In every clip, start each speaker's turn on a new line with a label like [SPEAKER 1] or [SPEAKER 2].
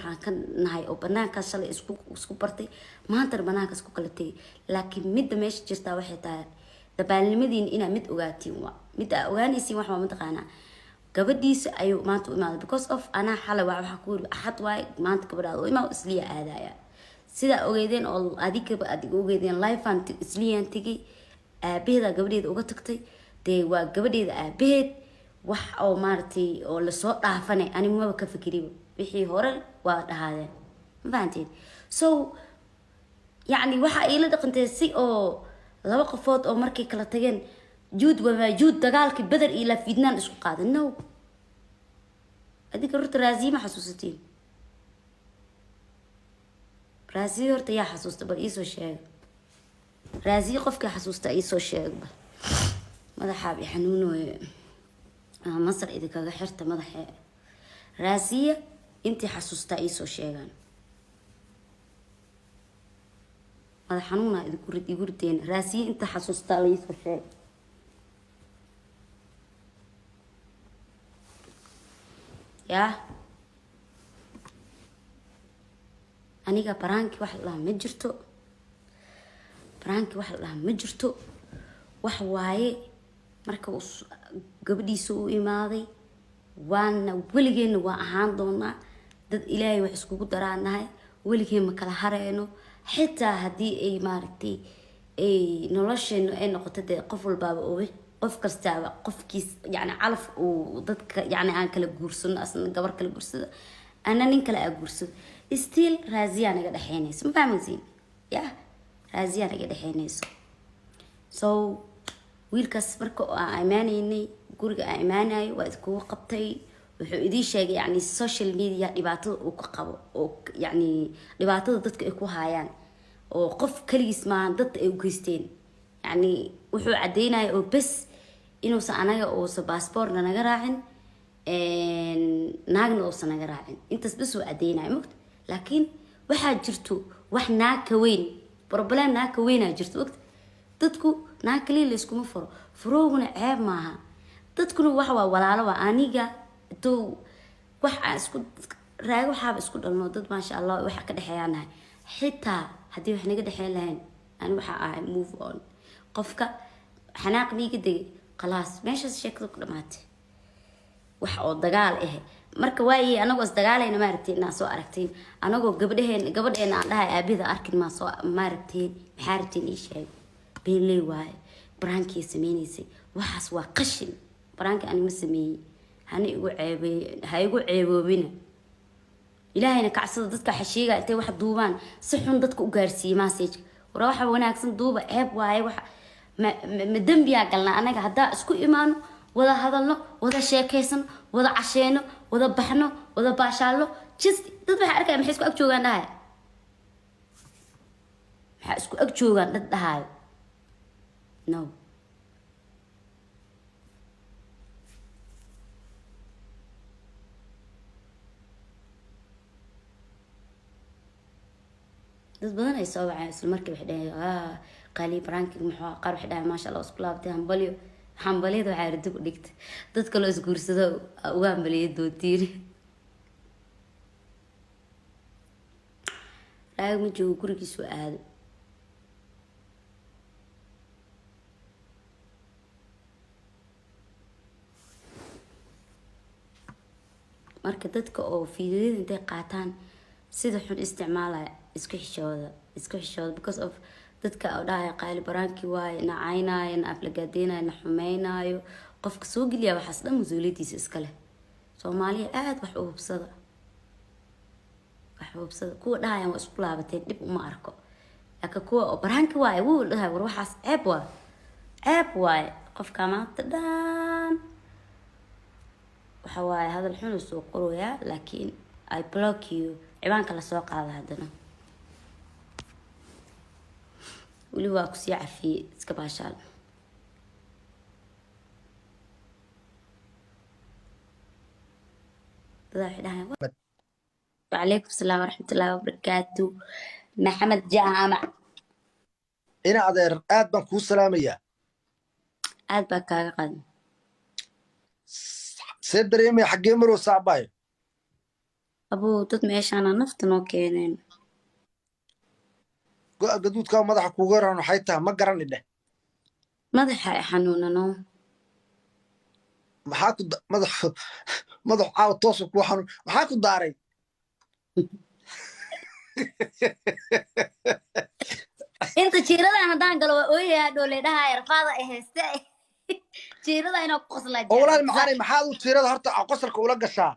[SPEAKER 1] waxaan ka nahay oo banaankaas shalay isku bartay maanta banaankaas ku kala tegay laakiin midda meesha jirtaa waxay tahay dabaalnimadiin inaa mid ogaatiin waa mid aa ogaanaysiin wax waa mataqaanaa gabadhiisa ayuu maanta u imaaday because of anaa xalay waxa ku yiri axad waay maanta gabadhaada oo imaa isliya aadaya sida ogeydeen oo adiga ogeydeen life and isliyan tigi aabaheeda gabadheeda uga tagtay dee waa gabadheeda aabaheed wax oo maartay oo la soo dhaafanay ani ma ka fikiriyo wixii hore waa dhahaadeen ma fahanteen so yani waxa ay la dhaqantay si oo laba qofood oo markay kala tageen juud waa juud dagaalkii badar iyo la fidnaan isku qaadan no adiga runta raazima xasuusatiin raazii horta yaa xasuusta bal iisoo sheeg raazii qofka xasuusta iisoo sheeg bal madaxa bi xanuunooye masar idinkaga xirta madaxa raasiya intii xasuusta iisoo sheegaan madax xanuuna igu rideen raasiya inta xasuusta la iisoo sheeg yaa aniga baraanki wax la ma jirto baraanki wax la ma jirto wax waaye marka uu gabadhiisa u imaaday waana weligeena waa ahaan doonaa dad ilaahay wax iskugu daraanahay weligeen ma kala hareeno xitaa haddii ay maaragtay ay nolosheenu ay noqoto dee qof walbaaba oo qof kastaaba qofkiis yani calaf uu dadka yani aan kala guursano asna gabar kala guursado ana nin kale aa guursado still raasiya naga dhaxeynayso ma fahmaysiin yaa raasiya naga dhaxeynayso so wiilkaas marka aan imaanaynay guriga aan imaanayo waa iskugu qabtay wuxuu idin sheegay yani social media dhibaatada uu ka qabo oo yani dhibaatada dadka ay ku hayaan oo qof kaligiis maahan dadka ay u geysteen yani wuxuu cadeynaya oo bes inuusan anaga uusan baasboorna naga raacin naagna uusan naga raacin intaas bes uu cadeynaya mogta laakiin waxaa jirto wax naag ka weyn problem naag ka weynaa jirto ogta dadku naag kaliya la iskuma furo furooguna ceeb maaha dadkuna waxa waa walaalo waa aniga doo wax aan isku raago waxaaba isku dhalno dad maasha allah waxa ka dhexeeyaanahay xitaa haddii wax naga dhexeyn lahayn ani waxa ahay move on qofka xanaaq miiga degay khalaas meeshaas sheekada ku dhamaatay wax oo dagaal ah marka waayay anagoo is dagaalayna maaragtay inaan soo aragtiin anagoo gabadheena aan dhahay aabida arkin ma soo maaragtay maxaa rabtiin ii sheeg beelay waay barankii sameeynaysa waxaas waa qashin baranki ani ma sameeyay hana igu ceebay ha igu ceeboobina ilaahayna kacsada dadka xashiiga intay wax duubaan si xun dadka u gaarsiiyay message wara waxa wanaagsan duuba ceeb waay wax ma dambiya galna anaga hadaa isku imaano wada hadalno wada sheekaysan wada casheeno wada baxno wada baashaalo just dad waxa arkay maxay isku ag joogaan dhahay waxa isku ag joogaan dad dhahay no dad badan ay soo wacay isla markii wax dhahay qaali branking muxuu qaar wax dhahay maasha Allah isku laabtay hambaliyada waxay ridib u dhigtay dad kale is guursado uga hambaliyay dootiin raag ma joogo gurigiisu aado marka dadka oo fiidiyada intay qaataan sida xun isticmaalaya isku xishooda because of dadka oo dhahay qaali baraanki waay nacaynaayo na aflagaadeynayo na xumeynaayo qofka soo geliya waxaas dhan mas-uuliyadiisa iska leh soomaaliya aad wax u hubsada kuwa dhahayaan waa isku laabateen dhib uma arko laakiin kuwa oo baraanki waay wuu dhahay war waxaas ceeb waay qofka maanta dhan waxa waaye hadal xun u soo qoraya laakiin I block you ciwaanka la soo qaada hadana wali waa ku sii cafiyay iska baashaal وعليكم السلام ورحمة الله وبركاته محمد جامع
[SPEAKER 2] إنا عذير آد بان كو سلامية
[SPEAKER 1] آد باكا قد
[SPEAKER 2] سيد دريمي حقي مرو صعباي
[SPEAKER 1] abuu dad meeshaana nafta noo keeneen.
[SPEAKER 2] go'a gaduudka madaxa kuuga yaran waxay tahay ma garani dheh.
[SPEAKER 1] madaxa ay xanuunano.
[SPEAKER 2] maxaa ku madax madax caawa toosa kuu xanuun maxaa ku daaray?
[SPEAKER 1] inta jiiradan haddaan galo waa ooyayaa dhoole dhahaa yarfaada ay hayste jiirada inaa ku qoslaa
[SPEAKER 2] oo walaal maxaanay maxaad u tiirada horta qosalka ula gashaa?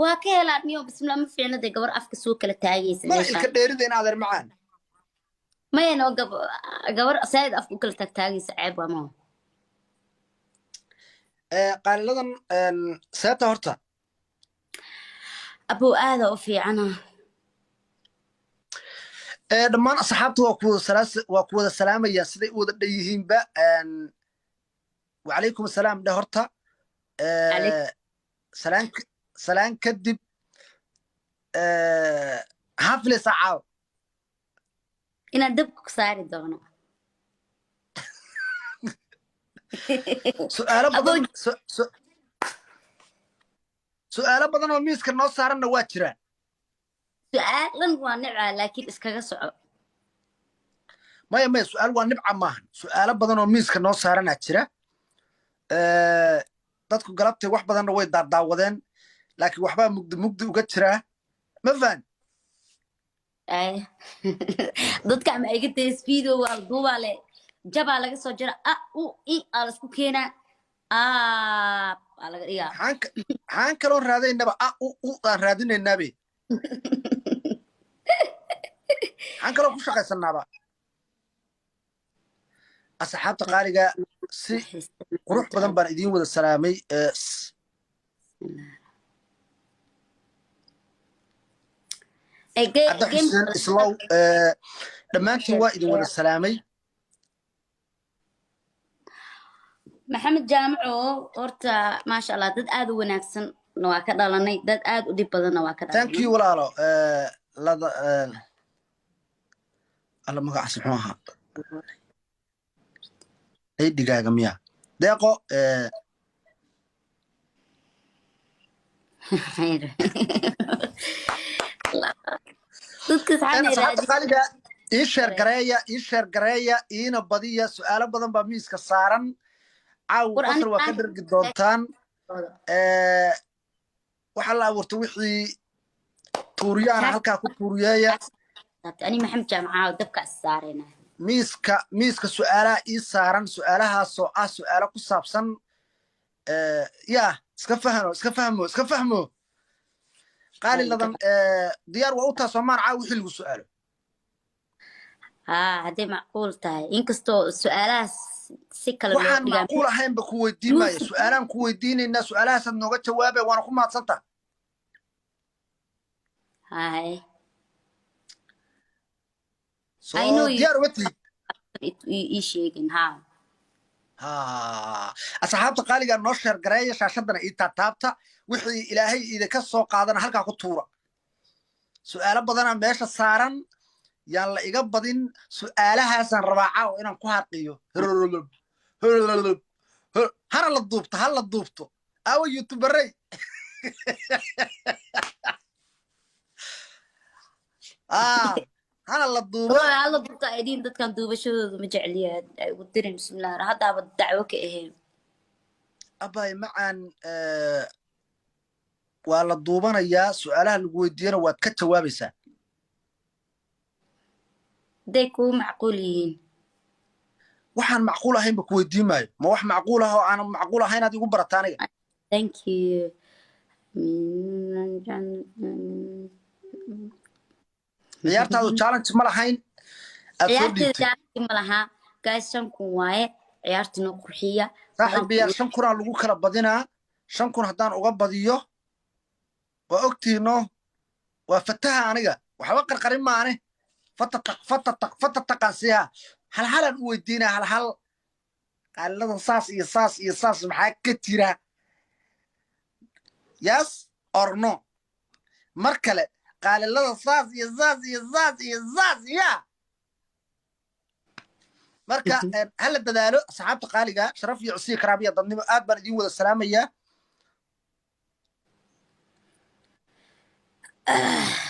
[SPEAKER 1] waa ka helaa niyo bismillah ma fiicna dee gabar afka soo kala taagaysa
[SPEAKER 2] ma
[SPEAKER 1] meesha
[SPEAKER 2] ilka dheerida in adeer macaan.
[SPEAKER 1] maya noo gabar saayid afka u kala taagtaagaysa ceeb waa maho.
[SPEAKER 2] qaaliladan seeta horta
[SPEAKER 1] abuu aada u fiicana.
[SPEAKER 2] dhammaan asxaabta waa ku wada salaamaya siday u wada dhan yihiinba. wacalaykum asalaam dheh horta. salaan kadib maxaa filaysaa caawa?
[SPEAKER 1] inaan dabka ku saari doono.
[SPEAKER 2] su'aalo badan oo miiska noo saaranna waa jiraan.
[SPEAKER 1] su'aalan waa nibcaa laakiin iskaga soco.
[SPEAKER 2] maya su'aal waa nibca maahan. su'aalo badan oo miiska noo saaranaa jira. dadku galabtay wax badanna way daadaawadeen laakiin waxbaa mugdi uga jiraa ma fahan.
[SPEAKER 1] dadka ama iga days video waa duubaa le jabaa laga soo jira aa laisku keenaa aa laga dhigaa.
[SPEAKER 2] maxaan kaloo raadaynaba aan raadinaynabe. maxaan kaloo ku shaqaysanaaba. asxaabta qaaliga si qurux badan baan idiin wada salaamay. hadda xuseen islow dhammaantiin waa idin wada salaamay.
[SPEAKER 1] maxamed jaamaco horta maasha allah dad aad u wanaagsan waa ka dhalanay dad aad u dhib badanna waa ka dhalanay.
[SPEAKER 2] thank you walaalo. alla magacaas muxuu ahaa aydhigaaga miya deeqo. asxaabta qaaliga ii sheer gareeya iina badiya. su'aalo badan baa miiska saaran. caaw qosol waa ka dhergi doontaan. waxaa la abuurta wixii tuuriyaana halkaa ku tuuriyeeya.
[SPEAKER 1] ani maxamed jaamaca dabka saarayna
[SPEAKER 2] miiska su'aalaha ii saaran. su'aalahaasoo ah su'aalo ku saabsan yaa iska fahmo qaaliladan diyaar waa u taha soomaan caaw wixii lagu su'aalo.
[SPEAKER 1] hadday macquul tahay inkastoo su'aalahaas si kale
[SPEAKER 2] waxaan macquul ahaynba ku weydiin maayo. su'aalaan ku weydiinaynaa su'aalahaasaad nooga jawaabay waana ku mahadsantaha. diyaar uma tihid.
[SPEAKER 1] ii sheegin
[SPEAKER 2] asxaabta qaaligaa noo sheer gareeya shaashadana ii taataabta wixii ilaahay idinka soo qaadana halkaa ku tuura. su'aalo badanaa meesha saaran yaan la iga badin. su'aalahaasaan rabaa caawa inaan ku harqiyo. hana la duubto ha la duubto aawa youtuberey. hana la duubo
[SPEAKER 1] alla duubta ay dhihin dadkan duubashadooda ma jecliya ay ugu dirin bismillah haddaaba dacwo ka ahayn.
[SPEAKER 2] abay macaan waa la duubanayaa. su'aalaha lagu weydiiyana waad ka jawaabaysaa.
[SPEAKER 1] hadday kuu macquul yihiin.
[SPEAKER 2] waxaan macquul ahaynba ku weydiin maayo. ma wax macquul ah oo aan macquul ahayn aad igu barata aniga.
[SPEAKER 1] thank you.
[SPEAKER 2] ciyaartaadu challenge ma lahayn.
[SPEAKER 1] ciyaarteeda ma laha gaas 5 kun waaye ciyaarta noo qurxiya.
[SPEAKER 2] saaxiibayaal 5 kun lagu kala badinaa. 5 kun haddaan uga badiyo waa ogtiino waa fataha aniga waxba qarqarin maane. fatataqaan siyaa halhalaan u weydiinaa halhal. qaaliladan saas iyo saas iyo saas maxaa ka jira? yes or no. mar kale qaalilada saas iyo saas iyo saas iyo saas ya marka hala dadaalo. asxaabta qaaliga sharaf iyo cusii karaabiya dadnimo aad baan idiin wada salaamayaa.
[SPEAKER 1] Ah.